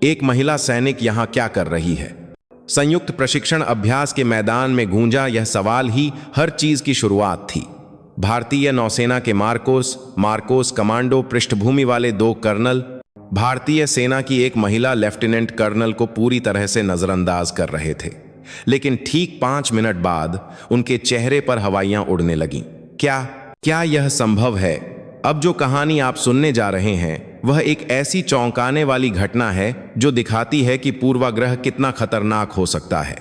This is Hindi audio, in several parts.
एक महिला सैनिक यहाँ क्या कर रही है? संयुक्त प्रशिक्षण अभ्यास के मैदान में गूंजा यह सवाल ही हर चीज की शुरुआत थी। भारतीय नौसेना के मार्कोस कमांडो पृष्ठभूमि वाले 2 कर्नल भारतीय सेना की एक महिला लेफ्टिनेंट कर्नल को पूरी तरह से नजरअंदाज कर रहे थे, लेकिन ठीक 5 मिनट बाद उनके चेहरे पर हवाइयां उड़ने लगीं। क्या यह संभव है? अब जो कहानी आप सुनने जा रहे हैं वह एक ऐसी चौंकाने वाली घटना है जो दिखाती है कि पूर्वाग्रह कितना खतरनाक हो सकता है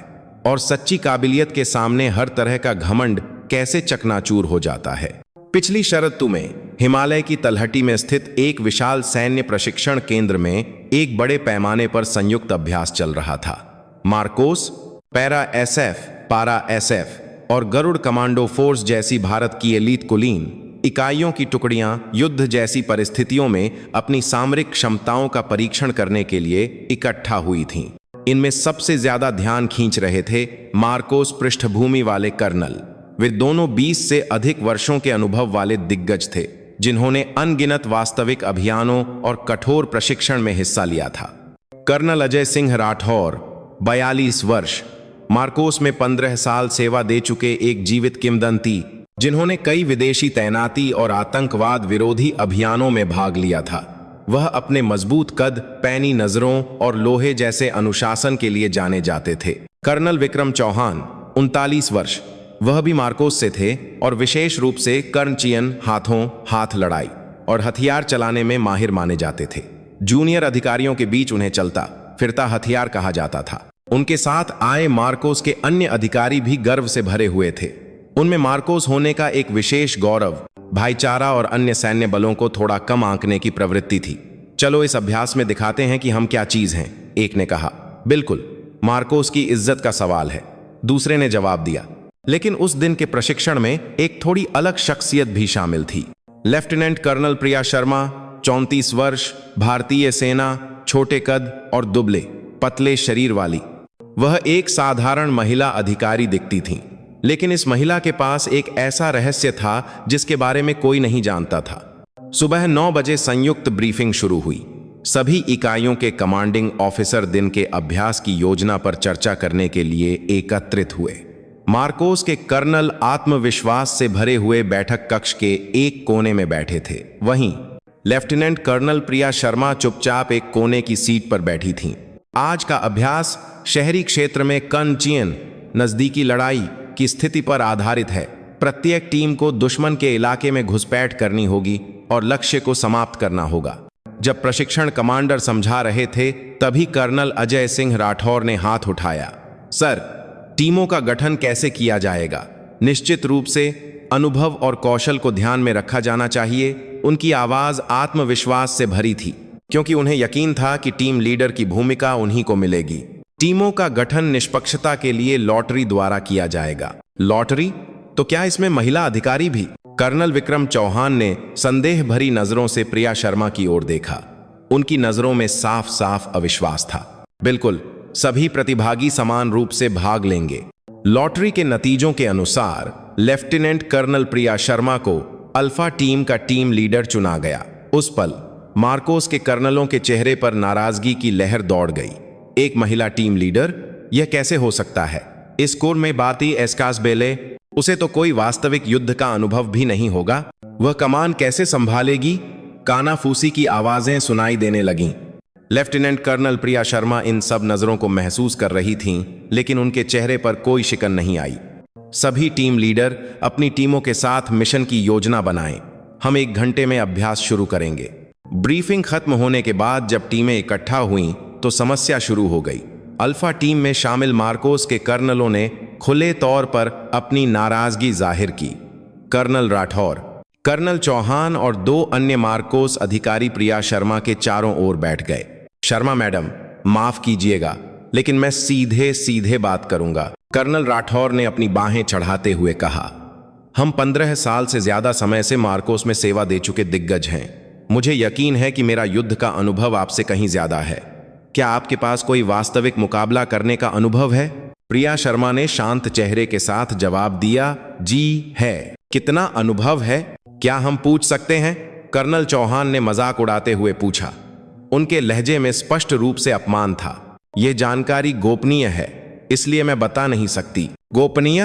और सच्ची काबिलियत के सामने हर तरह का घमंड कैसे चकनाचूर हो जाता है। पिछली शरद में हिमालय की तलहटी में स्थित एक विशाल सैन्य प्रशिक्षण केंद्र में एक बड़े पैमाने पर संयुक्त अभ्यास चल रहा था। मार्कोस, पैरा एसएफ, पारा एसएफ और गरुड़ कमांडो फोर्स जैसी भारत की एलीट कुलीन इकाइयों की टुकड़ियां युद्ध जैसी परिस्थितियों में अपनी सामरिक क्षमताओं का परीक्षण करने के लिए इकट्ठा हुई थीं। इनमें सबसे ज्यादा ध्यान खींच रहे थे मार्कोस पृष्ठभूमि वाले कर्नल। वे दोनों 20 से अधिक वर्षों के अनुभव वाले दिग्गज थे, जिन्होंने अनगिनत वास्तविक अभियानों और कठोर प्रशिक्षण में हिस्सा लिया था। कर्नल अजय सिंह राठौर, 42 वर्ष, मार्कोस में 15 साल सेवा दे चुके एक जीवित किंवदंती, जिन्होंने कई विदेशी तैनाती और आतंकवाद विरोधी अभियानों में भाग लिया था। वह अपने मजबूत कद, पैनी नजरों और लोहे जैसे अनुशासन के लिए जाने जाते थे। कर्नल विक्रम चौहान, 39 वर्ष, वह भी मार्कोस से थे और विशेष रूप से कर्णचियन हाथों हाथ लड़ाई और हथियार चलाने में माहिर माने जाते थे। जूनियर अधिकारियों के बीच उन्हें चलता फिरता हथियार कहा जाता था। उनके साथ आए मार्कोस के अन्य अधिकारी भी गर्व से भरे हुए थे। उनमें मार्कोस होने का एक विशेष गौरव, भाईचारा और अन्य सैन्य बलों को थोड़ा कम आंकने की प्रवृत्ति थी। चलो इस अभ्यास में दिखाते हैं कि हम क्या चीज हैं, एक ने कहा। बिल्कुल, मार्कोस की इज्जत का सवाल है, दूसरे ने जवाब दिया। लेकिन उस दिन के प्रशिक्षण में एक थोड़ी अलग शख्सियत भी शामिल थी। लेफ्टिनेंट कर्नल प्रिया शर्मा, 34 वर्ष, भारतीय सेना, छोटे कद और दुबले पतले शरीर वाली। वह एक साधारण महिला अधिकारी दिखती थीं, लेकिन इस महिला के पास एक ऐसा रहस्य था जिसके बारे में कोई नहीं जानता था। सुबह 9 बजे संयुक्त ब्रीफिंग शुरू हुई। सभी इकाइयों के कमांडिंग ऑफिसर दिन के अभ्यास की योजना पर चर्चा करने के लिए एकत्रित हुए। मार्कोस के कर्नल आत्मविश्वास से भरे हुए बैठक कक्ष के एक कोने में बैठे थे। वहीं लेफ्टिनेंट कर्नल प्रिया शर्मा चुपचाप एक कोने की सीट पर बैठी थीं। आज का अभ्यास शहरी क्षेत्र में कर्णचियन नजदीकी लड़ाई की स्थिति पर आधारित है। प्रत्येक टीम को दुश्मन के इलाके में घुसपैठ करनी होगी और लक्ष्य को समाप्त करना होगा। जब प्रशिक्षण कमांडर समझा रहे थे, तभी कर्नल अजय सिंह राठौर ने हाथ उठाया। सर, टीमों का गठन कैसे किया जाएगा? निश्चित रूप से अनुभव और कौशल को ध्यान में रखा जाना चाहिए। उनकी आवाज आत्मविश्वास से भरी थी, क्योंकि उन्हें यकीन था कि टीम लीडर की भूमिका उन्हीं को मिलेगी। टीमों का गठन निष्पक्षता के लिए लॉटरी द्वारा किया जाएगा। लॉटरी? तो क्या इसमें महिला अधिकारी भी? कर्नल विक्रम चौहान ने संदेह भरी नजरों से प्रिया शर्मा की ओर देखा। उनकी नजरों में साफ साफ अविश्वास था। बिल्कुल, सभी प्रतिभागी समान रूप से भाग लेंगे। लॉटरी के नतीजों के अनुसार लेफ्टिनेंट कर्नल प्रिया शर्मा को अल्फा टीम का टीम लीडर चुना गया। उस पल मार्कोस के कर्नलों के चेहरे पर नाराजगी की लहर दौड़ गई। एक महिला टीम लीडर? यह कैसे हो सकता है? इस कोर में बाती एस्कास बेले, उसे तो कोई वास्तविक युद्ध का अनुभव भी नहीं होगा। वह कमान कैसे संभालेगी? कानाफूसी की आवाजें सुनाई देने लगीं। लेफ्टिनेंट कर्नल प्रिया शर्मा इन सब नजरों को महसूस कर रही थीं, लेकिन उनके चेहरे पर कोई शिकन नहीं आई। सभी टीम लीडर अपनी टीमों के साथ मिशन की योजना बनाएं। हम 1 घंटे में अभ्यास शुरू करेंगे। ब्रीफिंग खत्म होने के बाद जब टीमें इकट्ठा हुईं, तो समस्या शुरू हो गई। अल्फा टीम में शामिल मार्कोस के कर्नलों ने खुले तौर पर अपनी नाराजगी जाहिर की। कर्नल राठौर, कर्नल चौहान और 2 अन्य मार्कोस अधिकारी प्रिया शर्मा के चारों ओर बैठ गए। शर्मा मैडम, माफ कीजिएगा, लेकिन मैं सीधे सीधे बात करूंगा, कर्नल राठौर ने अपनी बाहें चढ़ाते हुए कहा। हम 15 साल से ज्यादा समय से मार्कोस में सेवा दे चुके दिग्गज हैं। मुझे यकीन है कि मेरा युद्ध का अनुभव आपसे कहीं ज्यादा है। क्या आपके पास कोई वास्तविक मुकाबला करने का अनुभव है? प्रिया शर्मा ने शांत चेहरे के साथ जवाब दिया, जी है। कितना अनुभव है, क्या हम पूछ सकते हैं? कर्नल चौहान ने मजाक उड़ाते हुए पूछा। उनके लहजे में स्पष्ट रूप से अपमान था। यह जानकारी गोपनीय है, इसलिए मैं बता नहीं सकती। गोपनीय?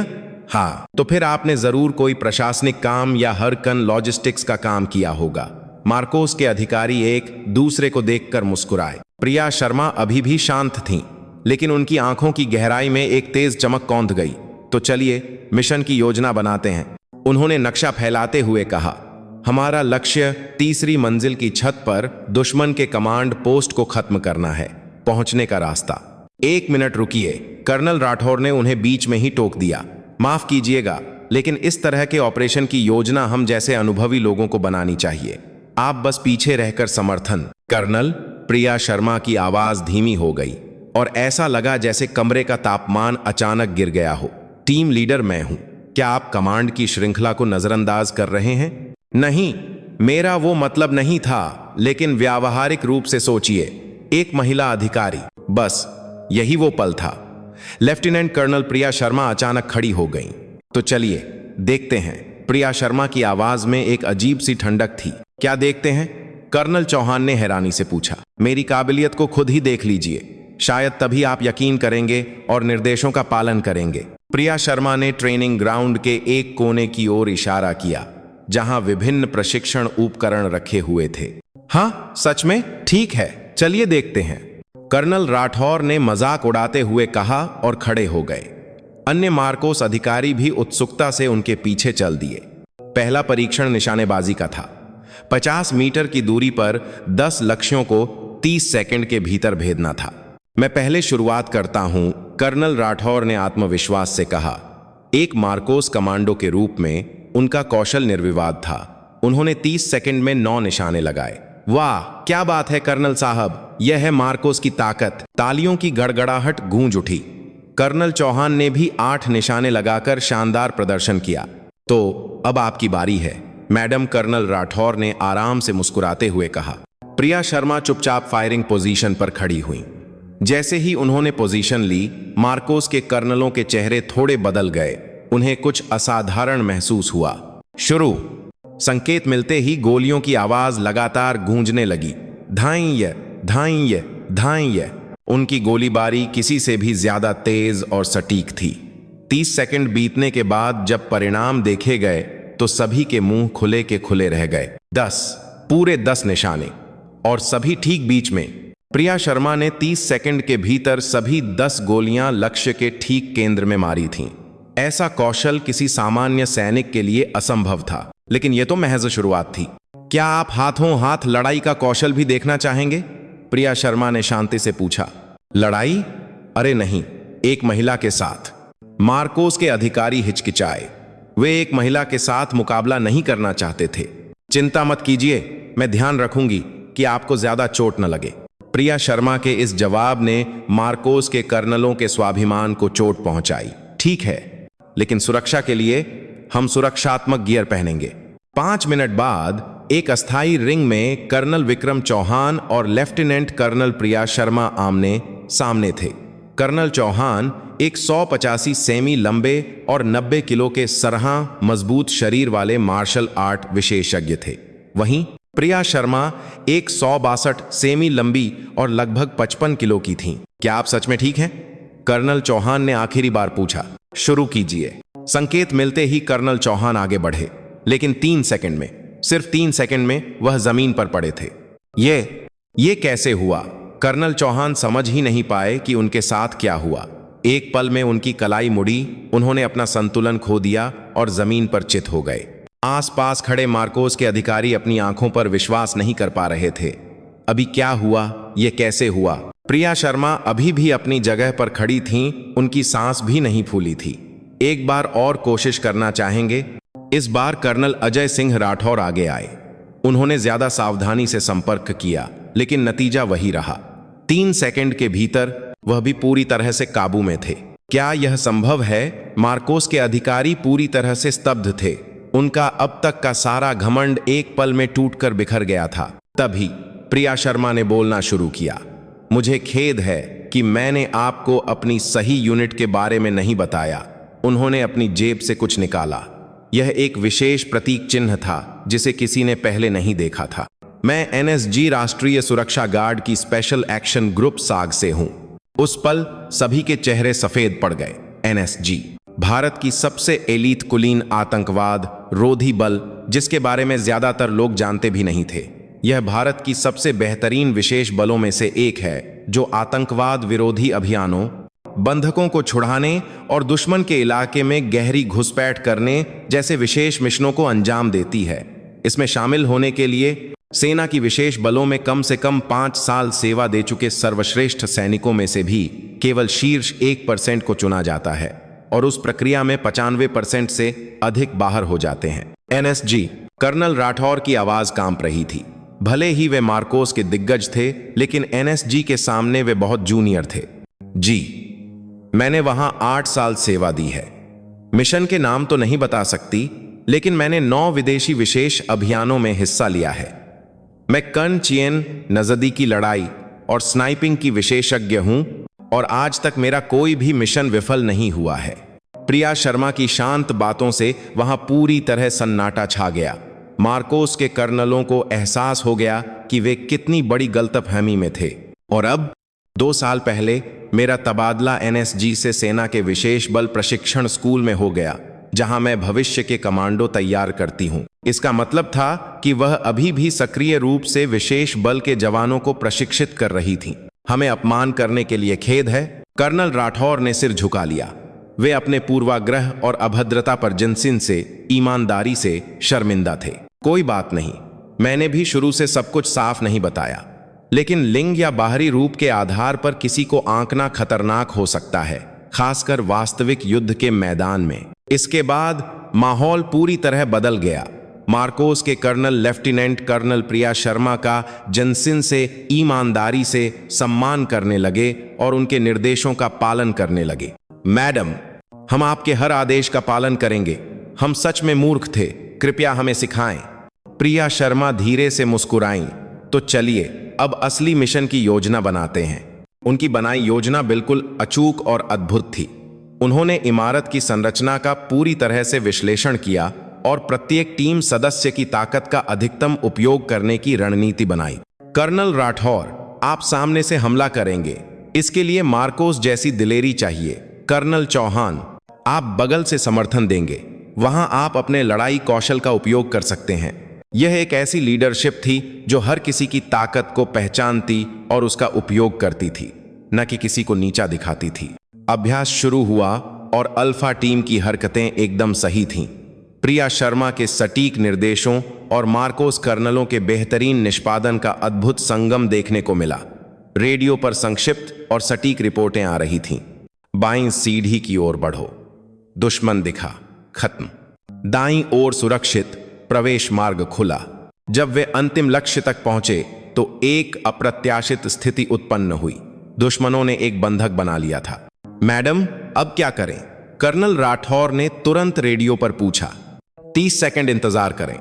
हाँ, तो फिर आपने जरूर कोई प्रशासनिक काम या हरकन लॉजिस्टिक्स का काम किया होगा। मार्कोस के अधिकारी एक दूसरे को देखकर मुस्कुराए। प्रिया शर्मा अभी भी शांत थीं, लेकिन उनकी आंखों की गहराई में एक तेज चमक कौंध गई। तो चलिए मिशन की योजना बनाते हैं, उन्होंने नक्शा फैलाते हुए कहा। हमारा लक्ष्य तीसरी मंजिल की छत पर दुश्मन के कमांड पोस्ट को खत्म करना है। पहुंचने का रास्ता। 1 मिनट रुकिए, कर्नल राठौर ने उन्हें बीच में ही टोक दिया। माफ कीजिएगा, लेकिन इस तरह के ऑपरेशन की योजना हम जैसे अनुभवी लोगों को बनानी चाहिए। आप बस पीछे रहकर समर्थन। कर्नल, प्रिया शर्मा की आवाज धीमी हो गई और ऐसा लगा जैसे कमरे का तापमान अचानक गिर गया हो। टीम लीडर मैं हूं। क्या आप कमांड की श्रृंखला को नजरअंदाज कर रहे हैं? नहीं, मेरा वो मतलब नहीं था, लेकिन व्यावहारिक रूप से सोचिए, एक महिला अधिकारी, बस यही वो पल था। लेफ्टिनेंट कर्नल प्रिया शर्मा अचानक खड़ी हो गईं। तो चलिए देखते हैं। प्रिया शर्मा की आवाज में एक अजीब सी ठंडक थी। क्या देखते हैं? कर्नल चौहान ने हैरानी से पूछा। मेरी काबिलियत को खुद ही देख लीजिए, शायद तभी आप यकीन करेंगे और निर्देशों का पालन करेंगे। प्रिया शर्मा ने ट्रेनिंग ग्राउंड के एक कोने की ओर इशारा किया, जहां विभिन्न प्रशिक्षण उपकरण रखे हुए थे। हाँ, सच में? ठीक है, चलिए देखते हैं, कर्नल राठौर ने मजाक उड़ाते हुए कहा और खड़े हो गए। अन्य मार्कोस अधिकारी भी उत्सुकता से उनके पीछे चल दिए। पहला परीक्षण निशानेबाजी का था। 50 मीटर की दूरी पर 10 लक्ष्यों को 30 सेकंड के भीतर भेदना था। मैं पहले शुरुआत करता हूं, कर्नल राठौर ने आत्मविश्वास से कहा। एक मार्कोस कमांडो के रूप में उनका कौशल निर्विवाद था। उन्होंने 30 सेकंड में 9 निशाने लगाए। वाह, क्या बात है कर्नल साहब, यह है मार्कोस की ताकत। तालियों की गड़गड़ाहट गूंज उठी। कर्नल चौहान ने भी 8 निशाने लगाकर शानदार प्रदर्शन किया। तो अब आपकी बारी है, मैडम, कर्नल राठौर ने आराम से मुस्कुराते हुए कहा। प्रिया शर्मा चुपचाप फायरिंग पोजीशन पर खड़ी हुई। जैसे ही उन्होंने पोजीशन ली, मार्कोस के कर्नलों के चेहरे थोड़े बदल गए। उन्हें कुछ असाधारण महसूस हुआ। शुरू। संकेत मिलते ही गोलियों की आवाज लगातार गूंजने लगी। धाइय धाइय धाइय। उनकी गोलीबारी किसी से भी ज्यादा तेज और सटीक थी। 30 सेकंड बीतने के बाद जब परिणाम देखे गए तो सभी के मुंह खुले के खुले रह गए। 10, पूरे 10 निशाने, और सभी ठीक बीच में। प्रिया शर्मा ने 30 सेकंड के भीतर सभी 10 गोलियां लक्ष्य के ठीक केंद्र में मारी थीं। ऐसा कौशल किसी सामान्य सैनिक के लिए असंभव था, लेकिन यह तो महज शुरुआत थी। क्या आप हाथों हाथ लड़ाई का कौशल भी देखना चाहेंगे? प्रिया शर्मा ने शांति से पूछा। लड़ाई? अरे नहीं, एक महिला के साथ। मार्कोस के अधिकारी हिचकिचाए। वे एक महिला के साथ मुकाबला नहीं करना चाहते थे। चिंता मत कीजिए, मैं ध्यान रखूंगी कि आपको ज्यादा चोट न लगे। प्रिया शर्मा के इस जवाब ने मार्कोस के कर्नलों के स्वाभिमान को चोट पहुंचाई। ठीक है, लेकिन सुरक्षा के लिए हम सुरक्षात्मक गियर पहनेंगे। 5 मिनट बाद एक अस्थायी रिंग में कर्नल विक्रम चौहान और लेफ्टिनेंट कर्नल प्रिया शर्मा आमने सामने थे। कर्नल चौहान एक 185 सेमी लंबे और 90 किलो के सरहा मजबूत शरीर वाले मार्शल आर्ट विशेषज्ञ थे। वहीं प्रिया शर्मा एक 162 सेमी लंबी और लगभग 55 किलो की थीं। क्या आप सच में ठीक हैं? कर्नल चौहान ने आखिरी बार पूछा। शुरू कीजिए। संकेत मिलते ही कर्नल चौहान आगे बढ़े, लेकिन 3 सेकंड में, सिर्फ 3 सेकंड में वह जमीन पर पड़े थे। ये कैसे हुआ? कर्नल चौहान समझ ही नहीं पाए कि उनके साथ क्या हुआ। एक पल में उनकी कलाई मुड़ी, उन्होंने अपना संतुलन खो दिया और जमीन पर चित हो गए। आसपास खड़े मार्कोस के अधिकारी अपनी आंखों पर विश्वास नहीं कर पा रहे थे। अभी क्या हुआ? ये कैसे हुआ? प्रिया शर्मा अभी भी अपनी जगह पर खड़ी थीं, उनकी सांस भी नहीं फूली थी। एक बार और कोशिश करना चाहेंगे? इस बार कर्नल अजय सिंह राठौर आगे आए। उन्होंने ज्यादा सावधानी से संपर्क किया, लेकिन नतीजा वही रहा। 3 सेकंड के भीतर वह भी पूरी तरह से काबू में थे। क्या यह संभव है? मार्कोस के अधिकारी पूरी तरह से स्तब्ध थे। उनका अब तक का सारा घमंड एक पल में टूटकर बिखर गया था। तभी प्रिया शर्मा ने बोलना शुरू किया। मुझे खेद है कि मैंने आपको अपनी सही यूनिट के बारे में नहीं बताया। उन्होंने अपनी जेब से कुछ निकाला। यह एक विशेष प्रतीक चिन्ह था जिसे किसी ने पहले नहीं देखा था। मैं एनएसजी राष्ट्रीय सुरक्षा गार्ड की स्पेशल एक्शन ग्रुप साग से हूं। उस पल सभी के चेहरे सफेद पड़ गए। एनएसजी भारत की सबसे एलीट कुलीन आतंकवाद रोधी बल, जिसके बारे में ज्यादातर लोग जानते भी नहीं थे। यह भारत की सबसे बेहतरीन विशेष बलों में से एक है, जो आतंकवाद विरोधी अभियानों, बंधकों को छुड़ाने और दुश्मन के इलाके में गहरी घुसपैठ करने जैसे विशेष मिशनों को अंजाम देती है। इसमें शामिल होने के लिए सेना की विशेष बलों में कम से कम 5 साल सेवा दे चुके सर्वश्रेष्ठ सैनिकों में से भी केवल शीर्ष 1% को चुना जाता है और उस प्रक्रिया में 95% से अधिक बाहर हो जाते हैं। एनएसजी कर्नल राठौर की आवाज कांप रही थी। भले ही वे मार्कोस के दिग्गज थे, लेकिन एनएसजी के सामने वे बहुत जूनियर थे। जी, मैंने वहां 8 साल सेवा दी है। मिशन के नाम तो नहीं बता सकती, लेकिन मैंने 9 विदेशी विशेष अभियानों में हिस्सा लिया है। मैं कन चियन नजदीकी लड़ाई और स्नाइपिंग की विशेषज्ञ हूं और आज तक मेरा कोई भी मिशन विफल नहीं हुआ है। प्रिया शर्मा की शांत बातों से वहां पूरी तरह सन्नाटा छा गया। मार्कोस के कर्नलों को एहसास हो गया कि वे कितनी बड़ी गलतफहमी में थे। और अब 2 साल पहले मेरा तबादला एनएसजी से सेना के विशेष बल प्रशिक्षण स्कूल में हो गया, जहां मैं भविष्य के कमांडो तैयार करती हूं। इसका मतलब था कि वह अभी भी सक्रिय रूप से विशेष बल के जवानों को प्रशिक्षित कर रही थी। हमें अपमान करने के लिए खेद है। कर्नल राठौर ने सिर झुका लिया। वे अपने पूर्वाग्रह और अभद्रता पर जिनसिन से, ईमानदारी से शर्मिंदा थे। कोई बात नहीं, मैंने भी शुरू से सब कुछ साफ नहीं बताया, लेकिन लिंग या बाहरी रूप के आधार पर किसी को आंकना खतरनाक हो सकता है, खासकर वास्तविक युद्ध के मैदान में। इसके बाद माहौल पूरी तरह बदल गया। मार्कोस के colonel lieutenant colonel Priya Sharma का जनसिन से, ईमानदारी से सम्मान करने लगे और उनके निर्देशों का पालन करने लगे। मैडम, हम आपके हर आदेश का पालन करेंगे। हम सच में मूर्ख थे, कृपया हमें सिखाएं। प्रिया शर्मा धीरे से मुस्कुराईं। तो चलिए अब असली मिशन की योजना बनाते हैं। उनकी बनाई योजना बिल्कुल अचूक और अद्भुत थी। उन्होंने इमारत की संरचना का पूरी तरह से विश्लेषण किया और प्रत्येक टीम सदस्य की ताकत का अधिकतम उपयोग करने की रणनीति बनाई। कर्नल राठौर, आप सामने से हमला करेंगे। इसके लिए मार्कोस जैसी दिलेरी चाहिए। कर्नल चौहान, आप बगल से समर्थन देंगे। वहां आप अपने लड़ाई कौशल का उपयोग कर सकते हैं। यह एक ऐसी लीडरशिप थी जो हर किसी की ताकत को पहचानती और उसका उपयोग करती थी, न कि किसी को नीचा दिखाती थी। अभ्यास शुरू हुआ और अल्फा टीम की हरकतें एकदम सही थीं। प्रिया शर्मा के सटीक निर्देशों और मार्कोस कर्नलों के बेहतरीन निष्पादन का अद्भुत संगम देखने को मिला। रेडियो पर संक्षिप्त और सटीक रिपोर्टें आ रही थीं। बाईं सीढ़ी की ओर बढ़ो, दुश्मन दिखा, खत्म। दाईं ओर सुरक्षित, प्रवेश मार्ग खुला। जब वे अंतिम लक्ष्य तक पहुंचे तो एक अप्रत्याशित स्थिति उत्पन्न हुई। दुश्मनों ने एक बंधक बना लिया था। मैडम, अब क्या करें? कर्नल राठौर ने तुरंत रेडियो पर पूछा। 30 सेकंड इंतजार करें,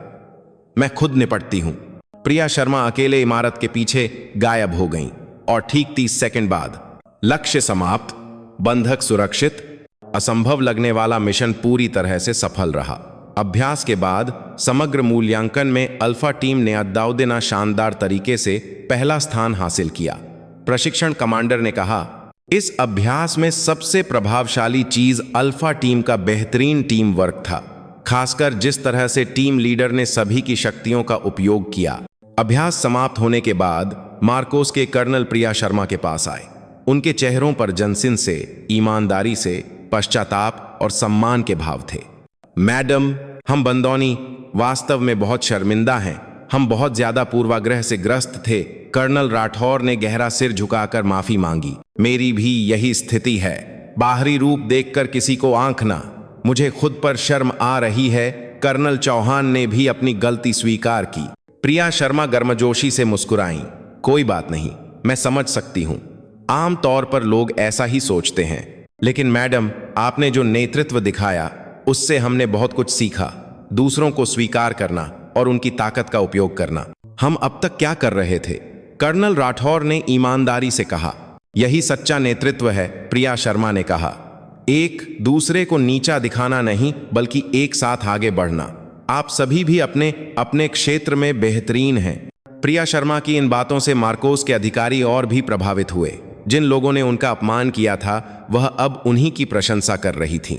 मैं खुद निपटती हूं। प्रिया शर्मा अकेले इमारत के पीछे गायब हो गईं और ठीक 30 सेकंड बाद लक्ष्य समाप्त, बंधक सुरक्षित। असंभव लगने वाला मिशन पूरी तरह से सफल रहा। अभ्यास के बाद समग्र मूल्यांकन में अल्फा टीम ने अद्दाउद्दीना शानदार तरीके से पहला स्थान हासिल किया। प्रशिक्षण कमांडर ने कहा, इस अभ्यास में सबसे प्रभावशाली चीज अल्फा टीम का बेहतरीन टीम वर्क था, खासकर जिस तरह से टीम लीडर ने सभी की शक्तियों का उपयोग किया। अभ्यास समाप्त होने के बाद मार्कोस के कर्नल प्रिया शर्मा के पास आए। उनके चेहरों पर जनसिन से, ईमानदारी से, पश्चाताप और सम्मान के भाव थे। मैडम, हम बंदौनी वास्तव में बहुत शर्मिंदा हैं। हम बहुत ज्यादा पूर्वाग्रह से ग्रस्त थे। कर्नल राठौर ने गहरा सिर झुकाकर माफी मांगी। मेरी भी यही स्थिति है। बाहरी रूप देखकर किसी को आंकना, मुझे खुद पर शर्म आ रही है। कर्नल चौहान ने भी अपनी गलती स्वीकार की। प्रिया शर्मा गर्मजोशी से मुस्कुराईं। कोई बात नहीं, मैं समझ सकती हूँ। आम तौर पर लोग ऐसा ही सोचते हैं, लेकिन मैडम, आपने जो नेतृत्व दिखाया उससे हमने बहुत कुछ सीखा। दूसरों को स्वीकार करना और उनकी ताकत का उपयोग करना। हम अब तक क्या कर रहे थे? कर्नल राठौर ने ईमानदारी से कहा। यही सच्चा नेतृत्व है, प्रिया शर्मा ने कहा। एक दूसरे को नीचा दिखाना नहीं, बल्कि एक साथ आगे बढ़ना। आप सभी भी अपने अपने क्षेत्र में बेहतरीन हैं। प्रिया शर्मा की इन बातों से मार्कोस के अधिकारी और भी प्रभावित हुए। जिन लोगों ने उनका अपमान किया था वह अब उन्हीं की प्रशंसा कर रही थीं।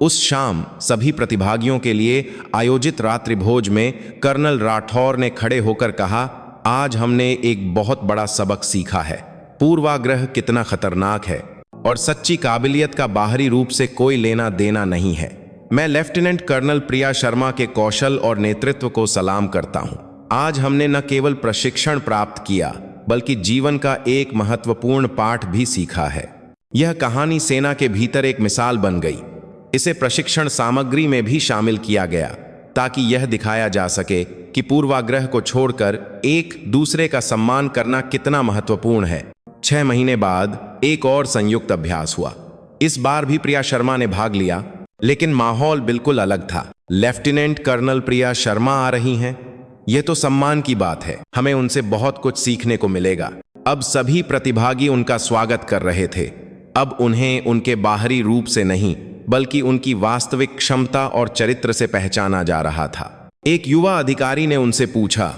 उस शाम सभी प्रतिभागियों के लिए आयोजित रात्रि भोज में कर्नल राठौर ने खड़े होकर कहा, आज हमने एक बहुत बड़ा सबक सीखा है। पूर्वाग्रह कितना खतरनाक है और सच्ची काबिलियत का बाहरी रूप से कोई लेना देना नहीं है। मैं लेफ्टिनेंट कर्नल प्रिया शर्मा के कौशल और नेतृत्व को सलाम करता हूं। आज हमने न केवल प्रशिक्षण प्राप्त किया बल्कि जीवन का एक महत्वपूर्ण पाठ भी सीखा है। यह कहानी सेना के भीतर एक मिसाल बन गई। इसे प्रशिक्षण सामग्री में भी शामिल किया गया ताकि यह दिखाया जा सके कि पूर्वाग्रह को छोड़कर एक दूसरे का सम्मान करना कितना महत्वपूर्ण है। 6 महीने बाद एक और संयुक्त अभ्यास हुआ। इस बार भी प्रिया शर्मा ने भाग लिया, लेकिन माहौल बिल्कुल अलग था। लेफ्टिनेंट कर्नल प्रिया शर्मा आ रही हैं, यह तो सम्मान की बात है। हमें उनसे बहुत कुछ सीखने को मिलेगा। अब सभी प्रतिभागी उनका स्वागत कर रहे थे। अब उन्हें उनके बाहरी रूप से नहीं बल्कि उनकी वास्तविक क्षमता और चरित्र से पहचाना जा रहा था। एक युवा अधिकारी ने उनसे पूछा,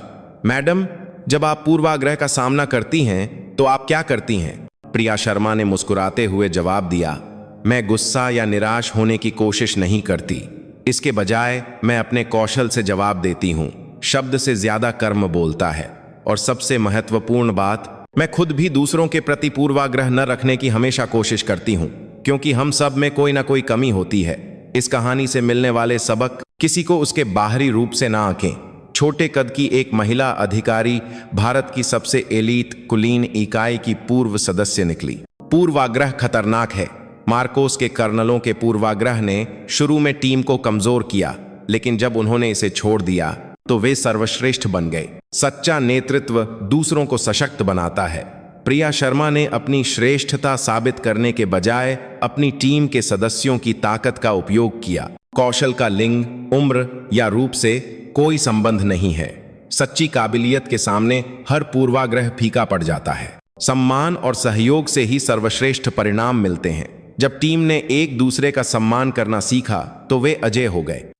मैडम, जब आप पूर्वाग्रह का सामना करती हैं तो आप क्या करती हैं? प्रिया शर्मा ने मुस्कुराते हुए जवाब दिया, मैं गुस्सा या निराश होने की कोशिश नहीं करती। इसके बजाय मैं अपने कौशल से जवाब देती हूँ। शब्द से ज्यादा कर्म बोलता है। और सबसे महत्वपूर्ण बात, मैं खुद भी दूसरों के प्रति पूर्वाग्रह न रखने की हमेशा कोशिश करती हूँ, क्योंकि हम सब में कोई ना कोई कमी होती है। इस कहानी से मिलने वाले सबक, किसी को उसके बाहरी रूप से ना आंकें। छोटे कद की एक महिला अधिकारी भारत की सबसे एलीट कुलीन इकाई की पूर्व सदस्य निकली। पूर्वाग्रह खतरनाक है। मार्कोस के कर्नलों के पूर्वाग्रह ने शुरू में टीम को कमजोर किया, लेकिन जब उन्होंने इसे छोड़ दिया तो वे सर्वश्रेष्ठ बन गए। सच्चा नेतृत्व दूसरों को सशक्त बनाता है। प्रिया शर्मा ने अपनी श्रेष्ठता साबित करने के बजाय अपनी टीम के सदस्यों की ताकत का उपयोग किया। कौशल का लिंग, उम्र या रूप से कोई संबंध नहीं है। सच्ची काबिलियत के सामने हर पूर्वाग्रह फीका पड़ जाता है। सम्मान और सहयोग से ही सर्वश्रेष्ठ परिणाम मिलते हैं। जब टीम ने एक दूसरे का सम्मान करना सीखा तो वे अजेय हो गए।